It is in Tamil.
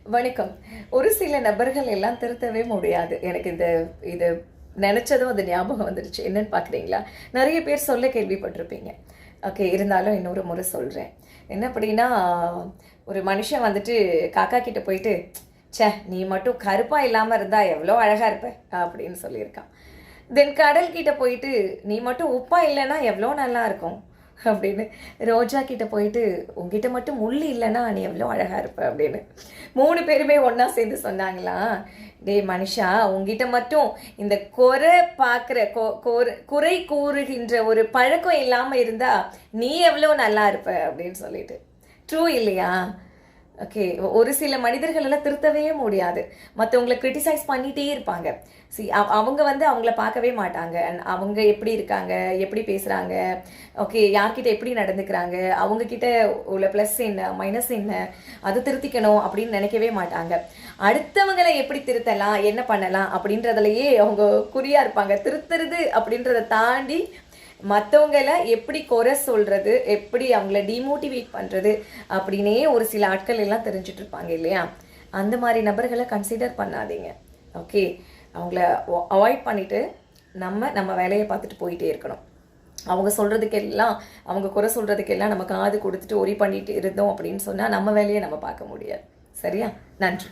வணக்கம். ஒரு சில நபர்கள் எல்லாம் திருத்தவே முடியாது. எனக்கு இது நெனச்சதும் அது ஞாபகம் வந்துடுச்சு. என்னன்னு பார்க்குறீங்களா? நெறைய பேர் சொல்ல கேள்விப்பட்டிருப்பீங்க. ஓகே. இருந்தாலும் இன்னொரு முறை சொல்றேன். என்ன அப்படின்னா, ஒரு மனுஷன் வந்துட்டு காக்கா கிட்ட போயிட்டு, "ச்சே! நீ மட்டும் கருப்பா இல்லாம இருந்தா எவ்வளோ அழகா இருப்ப" அப்படின்னு சொல்லியிருக்கான். தென் கடல் கிட்ட போயிட்டு, "நீ மட்டும் உப்பா இல்லன்னா எவ்வளோ நல்லா இருக்கும்" அப்படின்னு. ரோஜா கிட்ட போயிட்டு, "உன்கிட்ட மட்டும் முள்ளு இல்லன்னா நீ எவ்வளோ அழகா இருப்ப" அப்படின்னு. 3 பேருமே ஒண்ணா சேர்ந்து சொன்னாங்களாம், "டேய் மனுஷா, உன்கிட்ட மட்டும் இந்த குறை பார்க்குற குறை கூறுகின்ற ஒரு பழக்கம் இல்லாம இருந்தா நீ எவ்வளோ நல்லா இருப்ப" அப்படின்னு சொல்லிட்டு. ட்ரூ இல்லையா? ஓகே. ஒரு சில மனிதர்கள் எல்லாம் திருத்தவே முடியாது. மத்தவங்கள கிரிட்டிசைஸ் பண்ணிட்டே இருப்பாங்க. அவங்க வந்து அவங்கள பார்க்கவே மாட்டாங்க. அவங்க எப்படி இருக்காங்க? எப்படி பேசுறாங்க? ஓகே. யார்கிட்ட எப்படி நடந்துக்கிறாங்க? அவங்க கிட்ட உள்ள ப்ளஸ் என்ன? மைனஸ் என்ன? அத திருத்திக்கணும் அப்படின்னு நினைக்கவே மாட்டாங்க. அடுத்தவங்கள எப்படி திருத்தலாம்? என்ன பண்ணலாம்? அப்படின்றதுலயே அவங்க குறியா இருப்பாங்க. திருத்துறது அப்படின்றத தாண்டி மற்றவங்கள எப்படி குறை சொல்றது, எப்படி அவங்கள டிமோட்டிவேட் பண்ணுறது அப்படின்னே ஒரு சில ஆட்கள் எல்லாம் தெரிஞ்சுட்டு இருப்பாங்க இல்லையா? அந்த மாதிரி நபர்களை கன்சிடர் பண்ணாதீங்க. ஓகே. அவங்கள அவாய்ட் பண்ணிவிட்டு நம்ம வேலையை பார்த்துட்டு போயிட்டே இருக்கணும். அவங்க சொல்கிறதுக்கெல்லாம், அவங்க குறை சொல்கிறதுக்கெல்லாம் நம்ம காது கொடுத்துட்டு ஒரி பண்ணிட்டு இருந்தோம் அப்படின்னு சொன்னால் நம்ம வேலையை நம்ம பார்க்க முடியாது. சரியா? நன்றி.